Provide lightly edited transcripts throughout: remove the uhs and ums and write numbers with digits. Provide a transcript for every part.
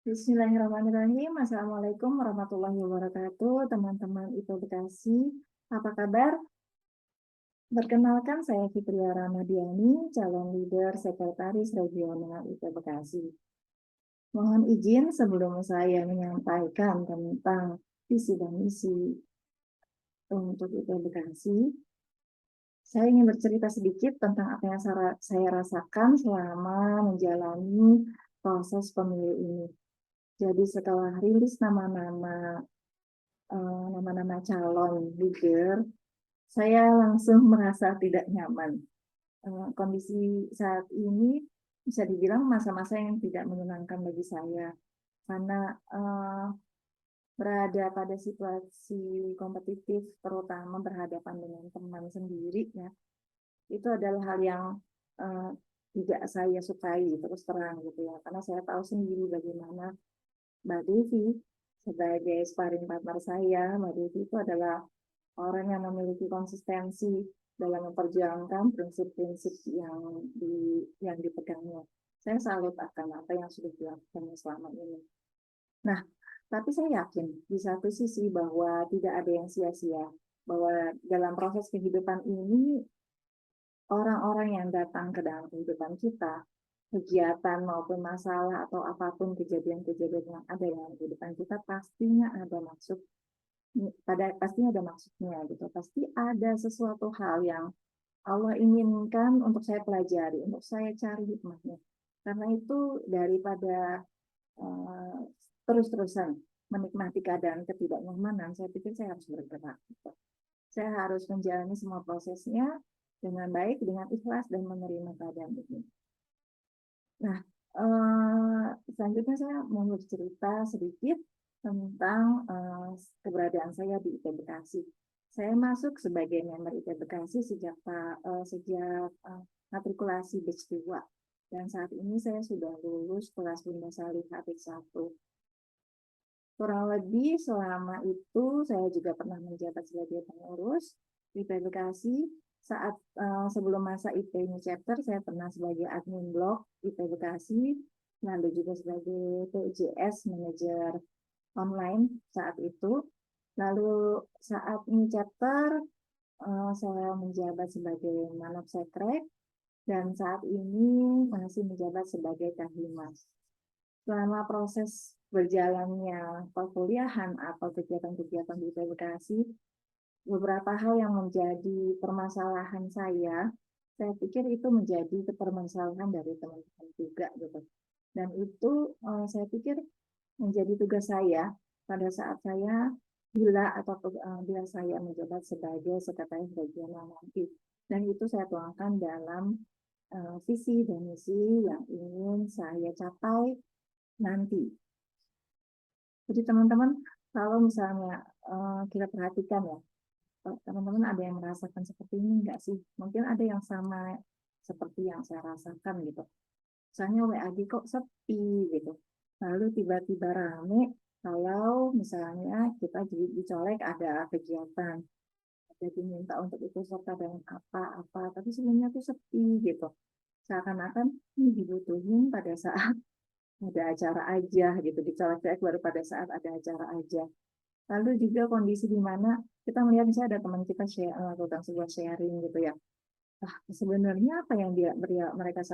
Bismillahirrahmanirrahim. Assalamualaikum warahmatullahi wabarakatuh. Teman-teman IPB Bekasi, apa kabar? Perkenalkan, saya Fitria Ramadiani, calon leader sekretaris regional IPB Bekasi. Mohon izin sebelum saya menyampaikan tentang visi dan misi untuk IPB Bekasi, saya ingin bercerita sedikit tentang apa yang saya rasakan selama menjalani proses pemilu ini. Jadi setelah rilis nama-nama calon leader, saya langsung merasa tidak nyaman. Kondisi saat ini bisa dibilang masa-masa yang tidak menyenangkan bagi saya, karena berada pada situasi kompetitif, terutama berhadapan dengan teman sendiri, ya, itu adalah hal yang uh, tidak saya sukai terus terang gitu ya, karena saya tahu sendiri bagaimana Mbak Devi sebagai sparring partner saya. Mbak Devi itu adalah orang yang memiliki konsistensi dalam memperjuangkan prinsip-prinsip yang dipegangnya. Saya salut akan apa yang sudah dilakukan selama ini. Nah, tapi saya yakin di satu sisi bahwa tidak ada yang sia-sia, bahwa dalam proses kehidupan ini orang-orang yang datang ke dalam kehidupan kita, kegiatan maupun masalah atau apapun kejadian-kejadian yang ada dalam kehidupan kita pastinya ada maksudnya gitu. Pasti ada sesuatu hal yang Allah inginkan untuk saya pelajari, untuk saya cari hikmahnya. Karena itu daripada uh, terus-terusan menikmati keadaan ketidaknyamanan, saya pikir saya harus bergerak. Gitu. Saya harus menjalani semua prosesnya dengan baik, dengan ikhlas, dan menerima keadaan ini. Nah, selanjutnya saya mau bercerita sedikit tentang keberadaan saya di IPB Bekasi. Saya masuk sebagai member IPB Bekasi sejak matrikulasi batch 2. Dan saat ini saya sudah lulus kelas Bunda Salih H1. Kurang lebih selama itu saya juga pernah menjabat sebagai pengurus IPB Bekasi. Sebelum masa IP New Chapter, saya pernah sebagai admin blog IP Bekasi, lalu juga sebagai PJS manager online saat itu. Lalu saat New Chapter, saya menjabat sebagai Manop Sekrek, dan saat ini masih menjabat sebagai Kahimas. Selama proses berjalannya perkuliahan atau kegiatan-kegiatan di IP Bekasi, beberapa hal yang menjadi permasalahan saya pikir itu menjadi permasalahan dari teman-teman juga gitu. Dan itu saya pikir menjadi tugas saya pada saat saya bila saya menjabat sebagai sekretaris regional nanti. Dan itu saya tuangkan dalam visi dan misi yang ingin saya capai nanti. Jadi teman-teman, kalau misalnya kita perhatikan ya, teman-teman ada yang merasakan seperti ini enggak sih? Mungkin ada yang sama seperti yang saya rasakan gitu. Misalnya WAG kok sepi gitu. Lalu tiba-tiba rame kalau misalnya kita dicolek ada kegiatan. Ada diminta untuk ikut serta dengan apa-apa, tapi sebenarnya tuh sepi gitu. Seakan-akan ini dibutuhin pada saat ada acara aja gitu, dicolek-colek baru pada saat ada acara aja. Lalu juga kondisi di mana kita melihat misalnya ada teman kita melakukan sebuah sharing gitu ya. Sebenarnya apa yang mereka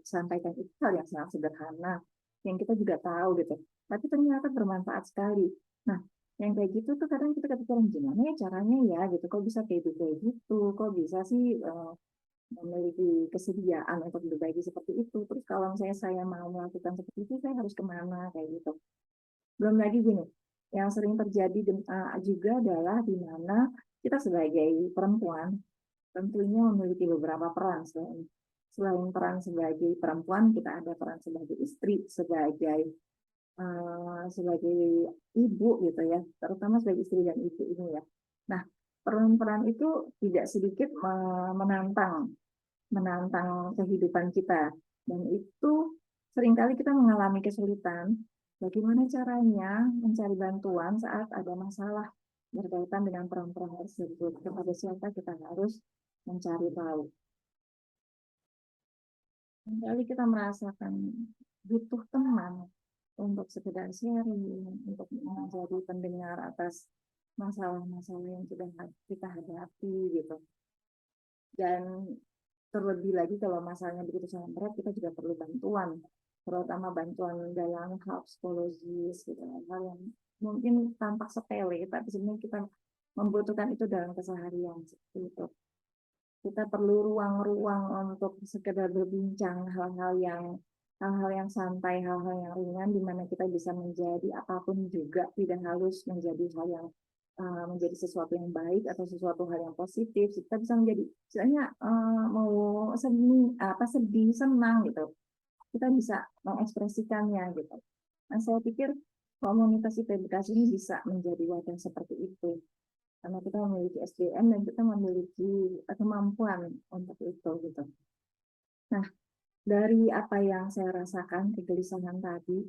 sampaikan itu hal yang sangat sederhana, yang kita juga tahu gitu. Tapi ternyata bermanfaat sekali. Nah, yang kayak gitu tuh kadang kita kepikiran gimana ya caranya ya gitu. Kok bisa kayak gitu? Kok bisa sih memiliki kesediaan untuk berbagi seperti itu? Terus kalau misalnya saya mau melakukan seperti itu, saya harus kemana kayak gitu. Belum lagi gini, yang sering terjadi juga adalah di mana kita sebagai perempuan tentunya memiliki beberapa peran. Selain peran sebagai perempuan, kita ada peran sebagai istri, sebagai ibu gitu ya, terutama sebagai istri dan ibu ini ya. Nah, peran-peran itu tidak sedikit menantang menantang kehidupan kita, dan itu seringkali kita mengalami kesulitan. Bagaimana caranya mencari bantuan saat ada masalah berkaitan dengan peran-peran tersebut? Kepada siapa kita harus mencari tahu? Kali kita merasakan butuh teman, untuk sekedar sharing, untuk menjadi pendengar atas masalah-masalah yang sudah kita hadapi gitu. Dan terlebih lagi kalau masalahnya begitu sangat berat, kita juga perlu bantuan, terutama bantuan dalam hal psikologis gitu, hal yang mungkin tampak sepele, tapi sebenarnya kita membutuhkan itu dalam keseharian seperti itu. Kita perlu ruang-ruang untuk sekedar berbincang hal-hal yang santai, hal-hal yang ringan, di mana kita bisa menjadi apapun juga, tidak harus menjadi hal yang menjadi sesuatu yang baik atau sesuatu hal yang positif. Kita bisa menjadi, misalnya mau sedih, senang gitu, kita bisa mengekspresikannya gitu. Nah, saya pikir komunitas IPBKS ini bisa menjadi wadah seperti itu karena kita memiliki SDM dan kita memiliki kemampuan untuk itu gitu. Nah, dari apa yang saya rasakan kegelisahan tadi,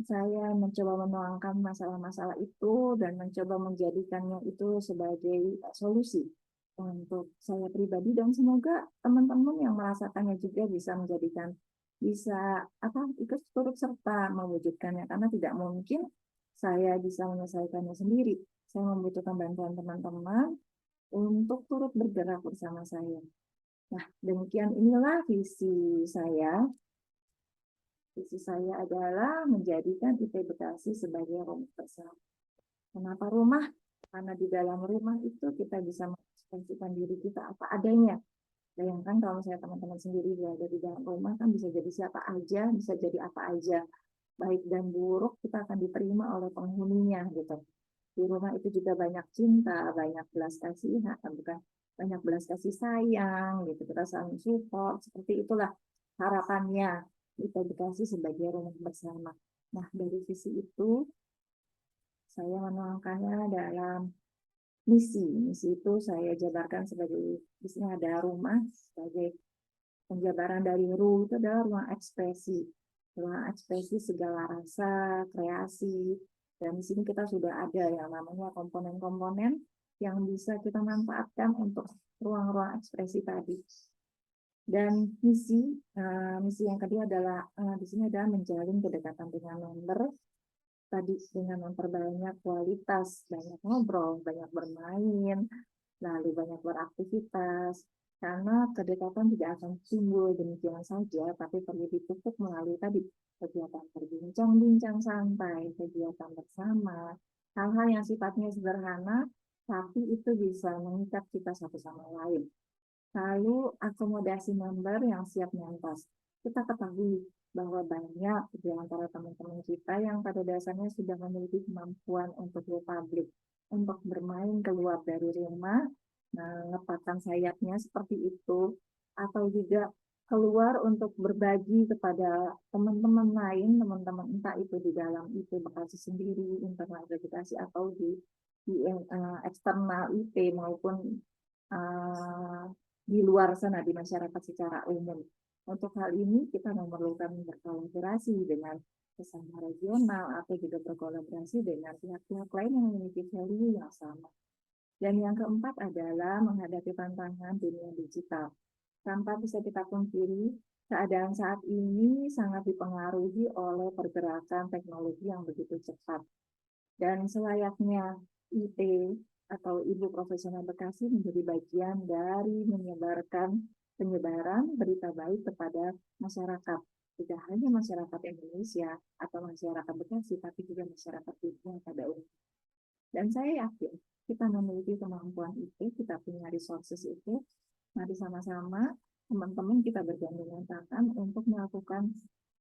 saya mencoba menuangkan masalah-masalah itu dan mencoba menjadikannya itu sebagai solusi untuk saya pribadi, dan semoga teman-teman yang merasakannya juga bisa ikut turut serta mewujudkannya, karena tidak mungkin saya bisa menyelesaikannya sendiri. Saya membutuhkan bantuan teman-teman untuk turut bergerak bersama saya. Nah, demikian inilah visi saya. Visi saya adalah menjadikan IP Bekasi sebagai rumah bersama. Kenapa rumah? Karena di dalam rumah itu kita bisa mengekspresikan diri kita apa adanya. Bayangkan kalau misalnya teman-teman sendiri berada di dalam rumah, kan bisa jadi siapa aja, bisa jadi apa aja. Baik dan buruk kita akan diterima oleh penghuninya gitu. Di rumah itu juga banyak cinta, banyak belas kasihan, bukan banyak belas kasih sayang gitu. Kita saling support, seperti itulah harapannya kita dikasih sebagai rumah bersama. Nah, dari visi itu saya menuangkannya dalam misi. Misi itu saya jabarkan sebagai, di sini ada rumah sebagai penjabaran dari RU, itu adalah ruang ekspresi segala rasa, kreasi, dan di sini kita sudah ada yang namanya komponen-komponen yang bisa kita manfaatkan untuk ruang-ruang ekspresi tadi. Dan misi yang kedua adalah di sini adalah menjalin kedekatan dengan member tadi dengan memperbanyak kualitas, banyak ngobrol, banyak bermain, lalu banyak beraktivitas. Karena kedekatan tidak akan timbul demikian saja, tapi perlu dipupuk melalui tadi kegiatan berbincang-bincang santai, kegiatan bersama, hal-hal yang sifatnya sederhana, tapi itu bisa mengikat kita satu sama lain. Lalu akomodasi member yang siap nyontos. Kita ketahui bahwa banyak di antara teman-teman kita yang pada dasarnya sudah memiliki kemampuan untuk go public, untuk bermain keluar dari rumah, mengepakkan sayapnya seperti itu, atau juga keluar untuk berbagi kepada teman-teman lain, teman-teman entah itu di dalam IP Bekasi sendiri, internal akreditasi, atau di eksternal IP maupun uh, di luar sana, di masyarakat secara umum. Untuk hal ini kita memerlukan berkolaborasi dengan sesama regional atau juga berkolaborasi dengan pihak-pihak lain yang memiliki value yang sama. Dan yang keempat adalah menghadapi tantangan dunia digital. Tanpa bisa kita pungkiri, keadaan saat ini sangat dipengaruhi oleh pergerakan teknologi yang begitu cepat. Dan selayaknya IT atau Ibu Profesional Bekasi menjadi bagian dari penyebaran berita baik kepada masyarakat. Tidak hanya masyarakat Indonesia atau masyarakat Bekasi, tapi juga masyarakat dunia pada umumnya. Dan saya yakin kita memiliki kemampuan itu, kita punya resources itu. Mari sama-sama teman-teman kita bergandingan tangan untuk melakukan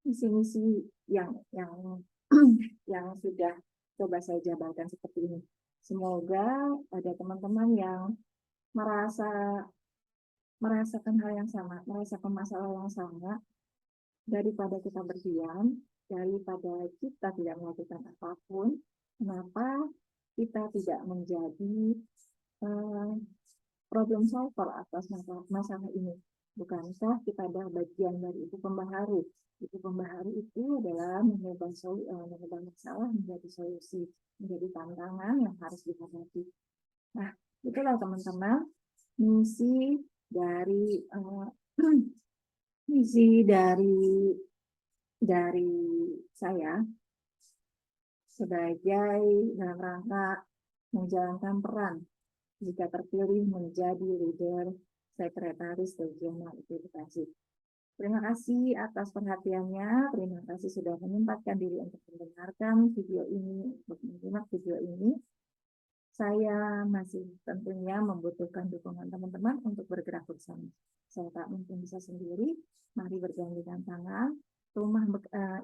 misi-misi yang yang sudah coba saya jabarkan seperti ini. Semoga ada teman-teman yang merasakan hal yang sama, merasakan masalah yang sama, daripada kita berdiam, daripada kita tidak melakukan apapun. Kenapa kita tidak menjadi problem solver atas masalah ini? Bukankah kita adalah bagian dari Ibu Pembaharu? Ibu Pembaharu itu adalah mengubah masalah menjadi solusi, menjadi tantangan yang harus dihadapi. Nah, itulah teman-teman misi dari misi dari dari saya sebagai dalam rangka menjalankan peran jika terpilih menjadi leader Sekretaris Regional Edukasi. Terima kasih atas perhatiannya, terima kasih sudah menyempatkan diri untuk mendengarkan video ini, untuk menyimak video ini. Saya masih tentunya membutuhkan dukungan teman-teman untuk bergerak bersama. Saya tak mungkin bisa sendiri, mari bergandengan tangan. Rumah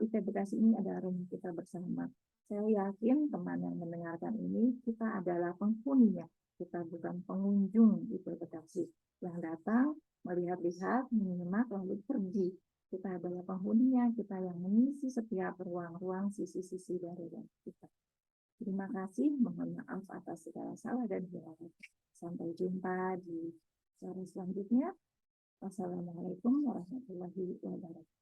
IP Bekasi ini adalah rumah kita bersama. Saya yakin teman yang mendengarkan ini, kita adalah penghuninya. Kita bukan pengunjung IP Bekasi yang datang, melihat-lihat, menyimak, lalu pergi. Kita adalah penghuninya, kita yang mengisi setiap ruang-ruang sisi-sisi dari kita. Terima kasih, mohon maaf atas segala salah dan hilaf. Sampai jumpa di sore selanjutnya. Wassalamualaikum warahmatullahi wabarakatuh.